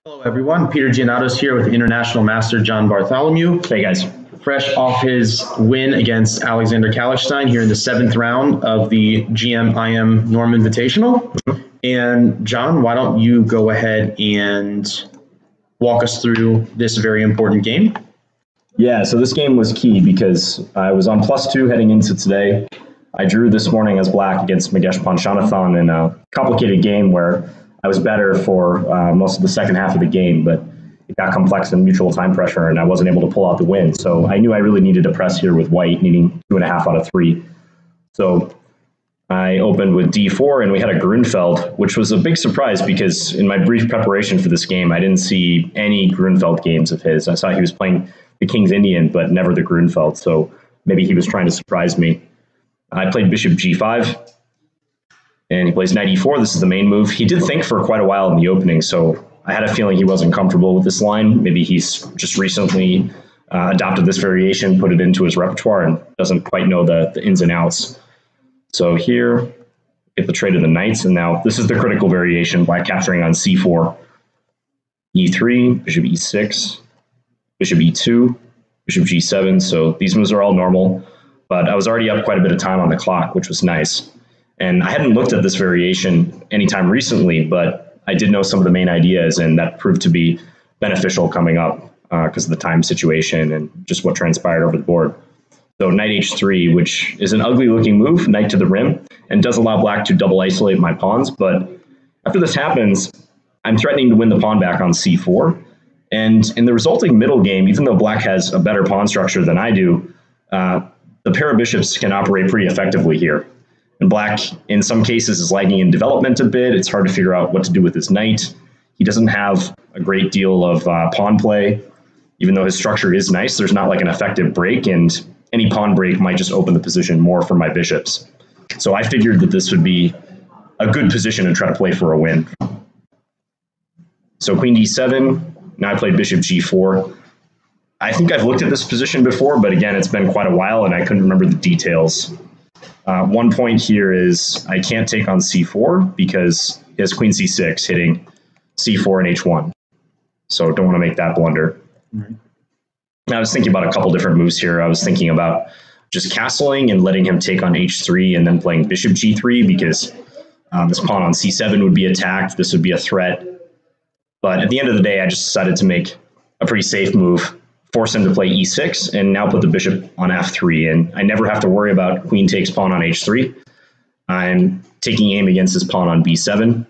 Hello, everyone. Peter Giannatos here with International Master John Bartholomew. Hey, guys. Fresh off his win against Alexander Kalikshteyn here in the 7th round of the IM Norm Invitational. And John, why don't you go ahead and walk us through this very important game? Yeah, so this game was key because I was on +2 heading into today. I drew this morning as black against Magesh Panchanathon in a complicated game where I was better for most of the second half of the game, but it got complex and mutual time pressure, and I wasn't able to pull out the win. So I knew I really needed to press here with white, needing 2.5 out of 3. So I opened with d4, and we had a Grunfeld, which was a big surprise because in my brief preparation for this game, I didn't see any Grunfeld games of his. I saw he was playing the King's Indian, but never the Grunfeld, so maybe he was trying to surprise me. I played bishop g5. And he plays knight e4. This is the main move. He did think for quite a while in the opening, so I had a feeling he wasn't comfortable with this line. Maybe he's just recently adopted this variation, put it into his repertoire, and doesn't quite know the ins and outs. So here, get the trade of the knights, and now this is the critical variation, black capturing on c4, e3, bishop e6, bishop e2, bishop g7. So these moves are all normal, but I was already up quite a bit of time on the clock, which was nice. And I hadn't looked at this variation anytime recently, but I did know some of the main ideas, and that proved to be beneficial coming up because of the time situation and just what transpired over the board. So knight h3, which is an ugly looking move, knight to the rim, and does allow black to double isolate my pawns. But after this happens, I'm threatening to win the pawn back on c4. And in the resulting middle game, even though black has a better pawn structure than I do, the pair of bishops can operate pretty effectively here. And black, in some cases, is lagging in development a bit. It's hard to figure out what to do with his knight. He doesn't have a great deal of pawn play. Even though his structure is nice, there's not like an effective break, and any pawn break might just open the position more for my bishops. So I figured that this would be a good position to try to play for a win. So queen d7, now I played bishop g4. I think I've looked at this position before, but again, it's been quite a while, and I couldn't remember the details. One point here is I can't take on c4 because he has queen c6 hitting c4 and h1. So don't want to make that blunder. Mm-hmm. I was thinking about a couple different moves here. I was thinking about just castling and letting him take on h3 and then playing bishop g3 because this pawn on c7 would be attacked. This would be a threat. But at the end of the day, I just decided to make a pretty safe move, force him to play e6, and now put the bishop on f3. And I never have to worry about queen takes pawn on h3. I'm taking aim against his pawn on b7.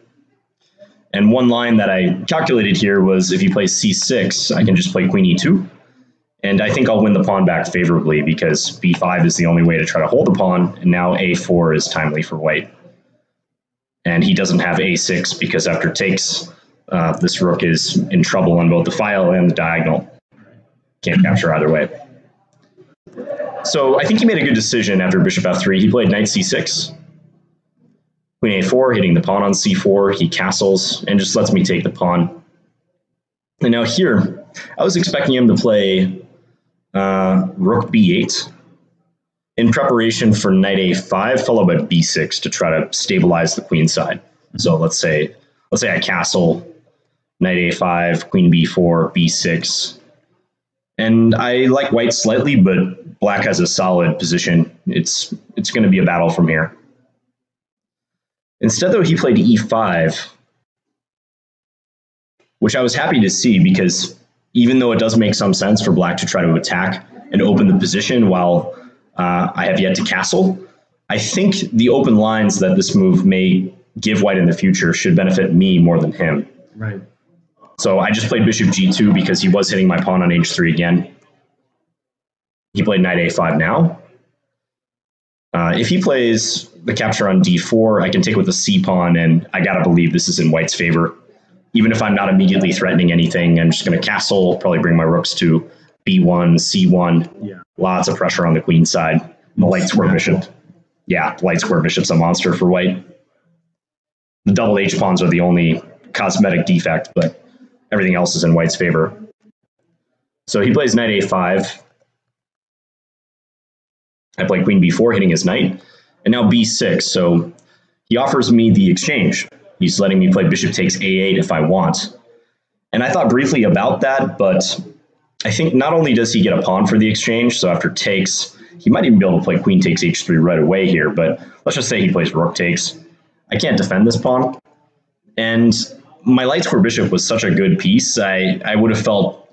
And one line that I calculated here was if he plays c6, I can just play queen e2. And I think I'll win the pawn back favorably because b5 is the only way to try to hold the pawn, and now a4 is timely for white. And he doesn't have a6 because after takes, this rook is in trouble on both the file and the diagonal. Can't capture either way. So I think he made a good decision after bishop f3. He played knight c6, queen a4, hitting the pawn on c4. He castles and just lets me take the pawn. And now here, I was expecting him to play rook b8 in preparation for knight a5, followed by b6 to try to stabilize the queen side. So let's say I castle, knight a5, queen b4, b6. And I like white slightly, but black has a solid position. It's going to be a battle from here. Instead, though, he played e5, which I was happy to see because even though it does make some sense for black to try to attack and open the position while I have yet to castle, I think the open lines that this move may give white in the future should benefit me more than him. Right. So I just played bishop g2 because he was hitting my pawn on h3 again. He played knight a5 now. If he plays the capture on d4, I can take with the c pawn, and I gotta believe this is in white's favor. Even if I'm not immediately threatening anything, I'm just gonna castle, probably bring my rooks to b1, c1. Yeah. Lots of pressure on the queen side. The light square bishop. Yeah, the light square bishop's a monster for white. The double h pawns are the only cosmetic defect, but everything else is in white's favor. So he plays knight a5. I play queen b4, hitting his knight, and now b6. So he offers me the exchange. He's letting me play bishop takes a8 if I want. And I thought briefly about that, but I think not only does he get a pawn for the exchange, so after takes, he might even be able to play queen takes h3 right away here, but let's just say he plays rook takes. I can't defend this pawn. And my light square bishop was such a good piece, I would have felt,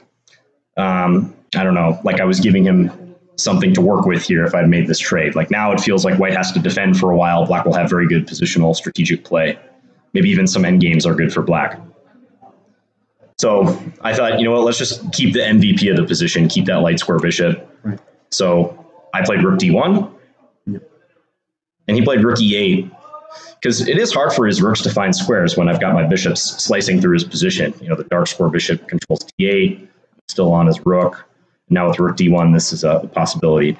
I don't know, like I was giving him something to work with here if I'd made this trade. Like now it feels like white has to defend for a while. Black will have very good positional strategic play. Maybe even some endgames are good for black. So I thought, you know what, let's just keep the MVP of the position, keep that light square bishop. Right. So I played rook d1, and he played rook e8, because it is hard for his rooks to find squares when I've got my bishops slicing through his position. You know, the dark square bishop controls d8, still on his rook. Now with rook d1, this is a possibility.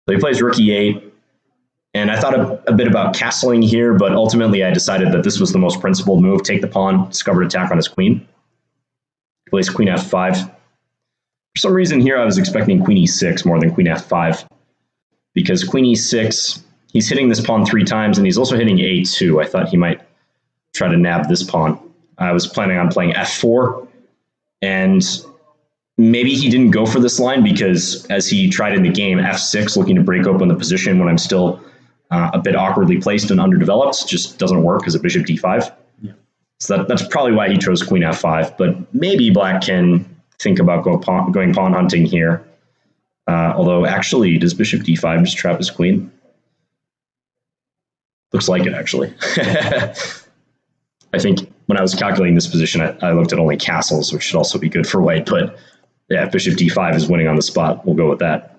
So he plays rook e8, and I thought a bit about castling here, but ultimately I decided that this was the most principled move. Take the pawn, discovered attack on his queen. He plays queen f5. For some reason here I was expecting queen e6 more than queen f5, because queen e6, he's hitting this pawn 3 times, and he's also hitting a2. I thought he might try to nab this pawn. I was planning on playing f4, and maybe he didn't go for this line because as he tried in the game, f6, looking to break open the position when I'm still a bit awkwardly placed and underdeveloped, just doesn't work because of bishop d5. Yeah. So that's probably why he chose queen f5, but maybe black can think about going pawn hunting here. Although actually, does bishop d5 just trap his queen? Looks like it, actually. I think when I was calculating this position, I looked at only castles, which should also be good for white, but yeah, bishop d5 is winning on the spot. We'll go with that.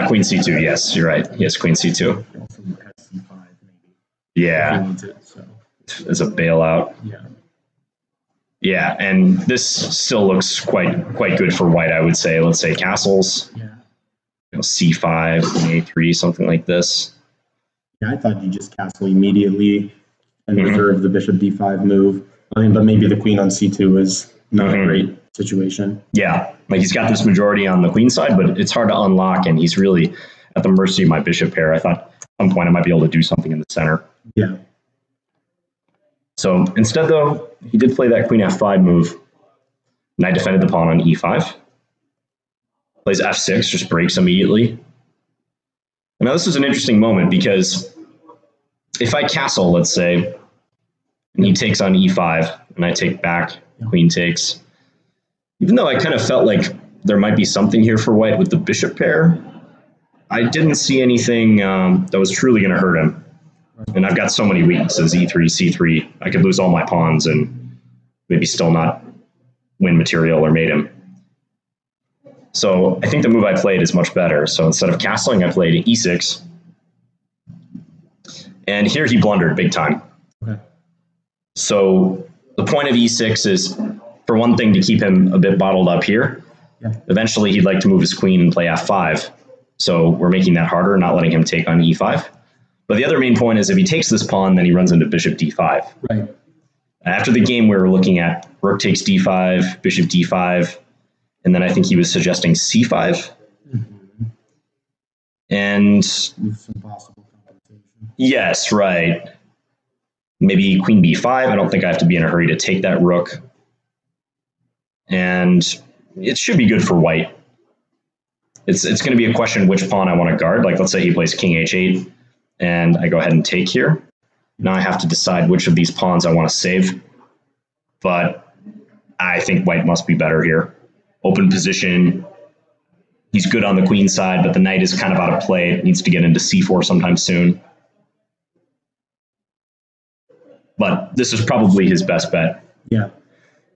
Queen c2, yes, you're right. Yes, queen c2. Yeah, as a bailout. Yeah, and this still looks quite good for white, I would say. Let's say castles. Yeah. You know, c5, a3, something like this. Yeah, I thought you just castle immediately and reserve the bishop d5 move. I mean, but maybe the queen on c2 is not a great situation. Yeah, like he's got this majority on the queen side, but it's hard to unlock, and he's really at the mercy of my bishop pair. I thought at some point I might be able to do something in the center. Yeah. So instead, though, he did play that queen f5 move, and I defended the pawn on e5. Plays f6, just breaks immediately. And now this is an interesting moment, because if I castle, let's say, and he takes on e5, and I take back, queen takes, even though I kind of felt like there might be something here for white with the bishop pair, I didn't see anything that was truly going to hurt him. And I've got so many weaknesses, e3, c3, I could lose all my pawns and maybe still not win material or mate him. So I think the move I played is much better. So instead of castling, I played e6. And here he blundered big time. Okay. So the point of e6 is, for one thing, to keep him a bit bottled up here. Yeah. Eventually, he'd like to move his queen and play f5. So we're making that harder, not letting him take on e5. But the other main point is if he takes this pawn, then he runs into bishop d5. Right. After the game, we were looking at rook takes d5, bishop d5, and then I think he was suggesting c5. Mm-hmm. And some possible compensation. Yes, right. Maybe queen b5. I don't think I have to be in a hurry to take that rook. And it should be good for white. It's going to be a question which pawn I want to guard. Like, let's say he plays king h8, and I go ahead and take here. Now I have to decide which of these pawns I want to save. But I think white must be better here. Open position. He's good on the queen side, but the knight is kind of out of play. It needs to get into c4 sometime soon. But this is probably his best bet. Yeah.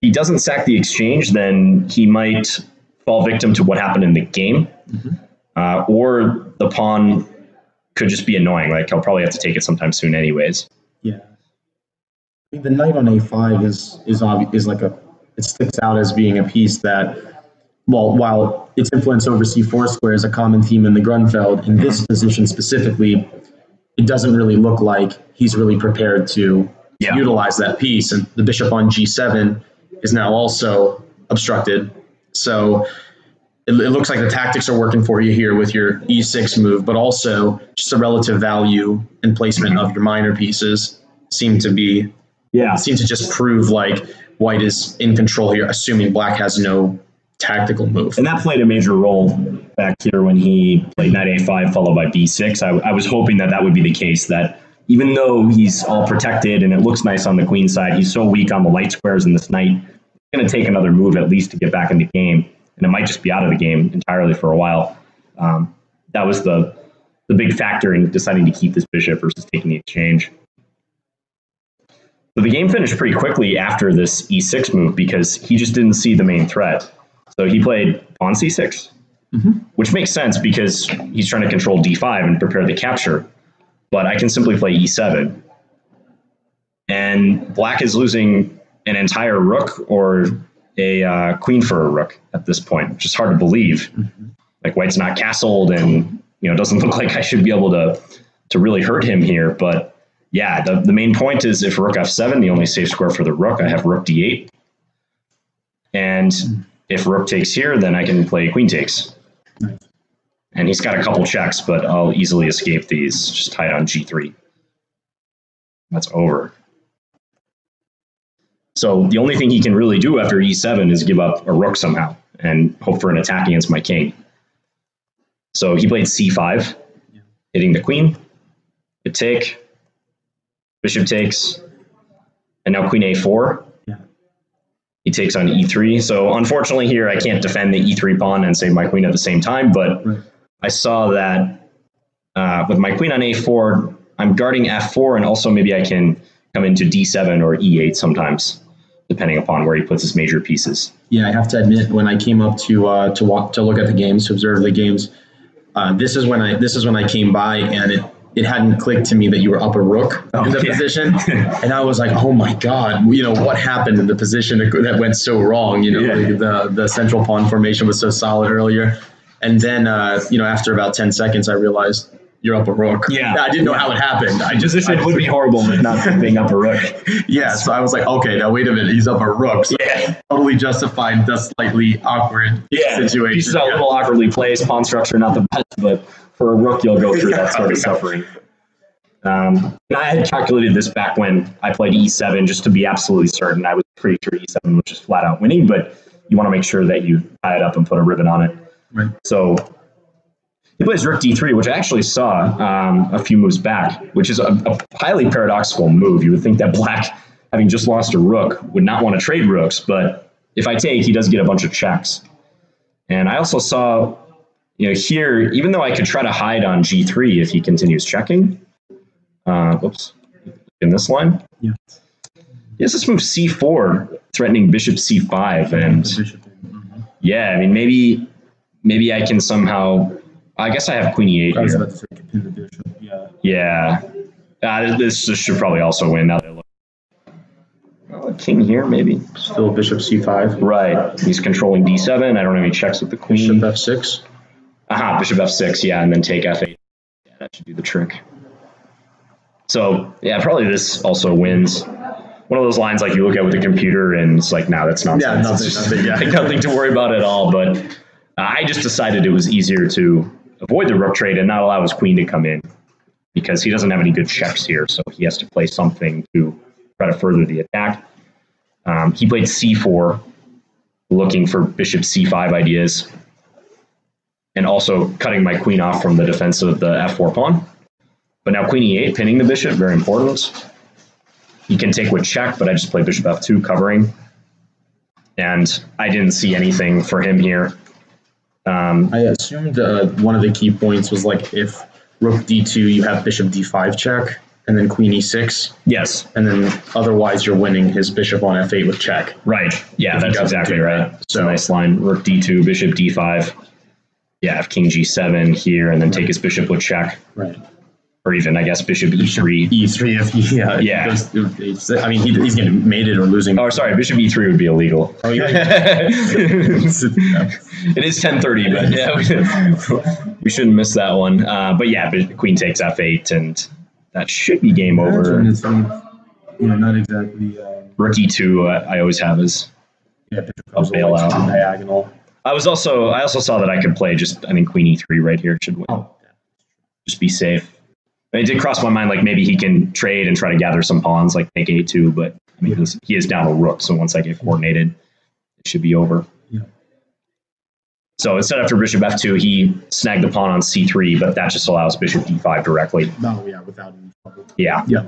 He doesn't sack the exchange, then he might fall victim to what happened in the game. Mm-hmm. Or the pawn could just be annoying. Like, he'll probably have to take it sometime soon anyways. Yeah. I mean, the knight on a5 is like it sticks out as being a piece that, well, while its influence over c4 square is a common theme in the Grunfeld, in this position specifically, it doesn't really look like he's really prepared to utilize that piece. And the bishop on g7 is now also obstructed. So it looks like the tactics are working for you here with your e6 move, but also just the relative value and placement of your minor pieces seem to be Yeah. It seemed to just prove like white is in control here, assuming black has no tactical move. And that played a major role back here when he played knight a5 followed by b6. I was hoping that would be the case, that even though he's all protected and it looks nice on the queen side, he's so weak on the light squares in this knight. He's going to take another move at least to get back in the game, and it might just be out of the game entirely for a while. That was the big factor in deciding to keep this bishop versus taking the exchange. So the game finished pretty quickly after this e6 move because he just didn't see the main threat. So he played pawn c6, which makes sense because he's trying to control d5 and prepare the capture. But I can simply play e7. And black is losing an entire rook or a queen for a rook at this point, which is hard to believe. Like white's not castled, and it doesn't look like I should be able to really hurt him here. But yeah, the main point is if rook f7, the only safe square for the rook, I have rook d8. And if rook takes here, then I can play queen takes. And he's got a couple checks, but I'll easily escape these. Just tied on g3. That's over. So the only thing he can really do after e7 is give up a rook somehow and hope for an attack against my king. So he played c5, hitting the queen. Good take. Bishop takes. And now queen a4. He takes on e3. So unfortunately here, I can't defend the e3 pawn and save my queen at the same time. But I saw that with my queen on a4, I'm guarding f4, and also maybe I can come into d7 or e8 sometimes, depending upon where he puts his major pieces. Yeah, I have to admit, when I came up to look at the games, to observe the games, this is when I came by, and it hadn't clicked to me that you were up a rook in the position. And I was like, oh my God, what happened in the position that went so wrong? The central pawn formation was so solid earlier. And then, after about 10 seconds, I realized you're up a rook. Yeah. I didn't know how it happened. It would be horrible with not being up a rook. Yeah. So I was like, okay, now wait a minute. He's up a rook. So totally justified the slightly awkward situation. Pieces are a little awkwardly placed. Pawn structure, not the best, but for a rook, you'll go through that sort of suffering. And I had calculated this back when I played e7 just to be absolutely certain. I was pretty sure e7 was just flat out winning, but you want to make sure that you tie it up and put a ribbon on it. Right. So he plays rook d3, which I actually saw a few moves back, which is a highly paradoxical move. You would think that black, having just lost a rook, would not want to trade rooks, but if I take, he does get a bunch of checks. And I also saw, here, even though I could try to hide on g3 if he continues checking, in this line, he has this move c4, threatening bishop c5, and I mean, maybe I can somehow. I guess I have queen e8 here. I was about to say pin the bishop. Yeah. This should probably also win. Now they look. King here, maybe. Still bishop c5. Right. He's controlling d7. I don't have any checks with the queen. Bishop f6. Bishop f6. Yeah, and then take f8. Yeah, that should do the trick. So yeah, probably this also wins. One of those lines like you look at with the computer and it's like, that's nonsense. Yeah, nothing. Nothing to worry about at all. But I just decided it was easier to avoid the rook trade and not allow his queen to come in because he doesn't have any good checks here. So he has to play something to try to further the attack. He played c4, looking for bishop c5 ideas, and also cutting my queen off from the defense of the f4 pawn. But now queen e8, pinning the bishop, very important. He can take with check, but I just played bishop f2, covering. And I didn't see anything for him here. I assumed one of the key points was like if rook d2, you have bishop d5 check, and then queen e6. Yes. And then otherwise you're winning his bishop on f8 with check. Right. Yeah, that's exactly right. So nice line. Rook d2, bishop d5. Yeah, I have king g7 here, and then take his bishop with check. Right. Or even, I guess, bishop e3. E3, if he, I mean, he's getting mated or losing. Oh, sorry, bishop e3 would be illegal. Oh, yeah. It is 10:30, but yeah, we shouldn't miss that one. But yeah, queen takes f8, and that should be game over. Not exactly. Rook e2, I always have as a bailout. Diagonal. I also saw that I could play queen e3 right here. It should win. Just be safe. It did cross my mind, like maybe he can trade and try to gather some pawns, like take a2, but I mean, he is down a rook, so once I get coordinated, it should be over. Yeah. So instead after bishop f2, he snagged the pawn on c3, but that just allows bishop d5 directly. Oh, yeah, without any trouble. Yeah. Yeah.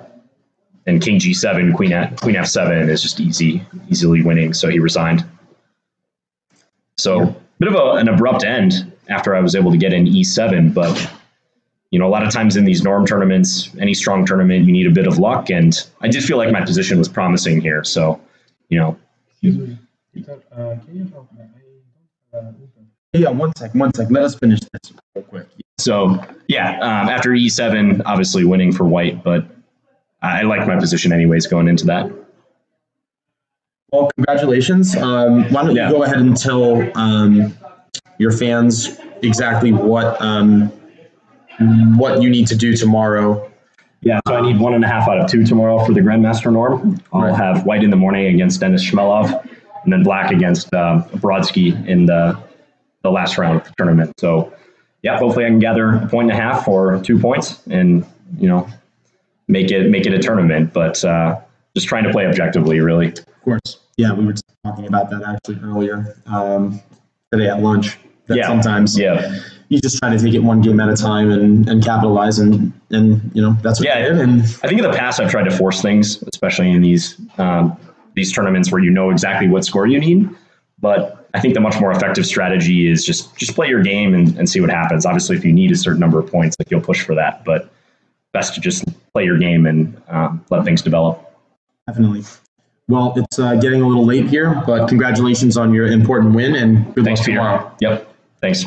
And king g7, queen f7 is just easily winning, so he resigned. So bit of an abrupt end after I was able to get in e7, but a lot of times in these Norm tournaments, any strong tournament, you need a bit of luck, and I did feel like my position was promising here. So, Excuse me, Peter, can you talk? Yeah, one sec. Let us finish this real quick. So, after e7, obviously winning for white, but I like my position anyways going into that. Well, congratulations. Why don't you go ahead and tell your fans exactly what you need to do tomorrow. Yeah, so I need 1.5 out of 2 tomorrow for the Grandmaster Norm. I'll have white in the morning against Denis Shmelov, and then black against Brodsky in the last round of the tournament. So, hopefully I can gather 1.5 points or 2 points, and make it a tournament. But just trying to play objectively, really. Of course. Yeah, we were just talking about that actually earlier today at lunch. That sometimes you just try to take it one game at a time and capitalize, and that's what you did. And I think in the past I've tried to force things, especially in these tournaments where you know exactly what score you need. But I think the much more effective strategy is just play your game and see what happens. Obviously, if you need a certain number of points, you'll push for that. But best to just play your game and let things develop. Definitely. Well, it's getting a little late here, but congratulations on your important win, and good luck tomorrow. Yep. Thanks.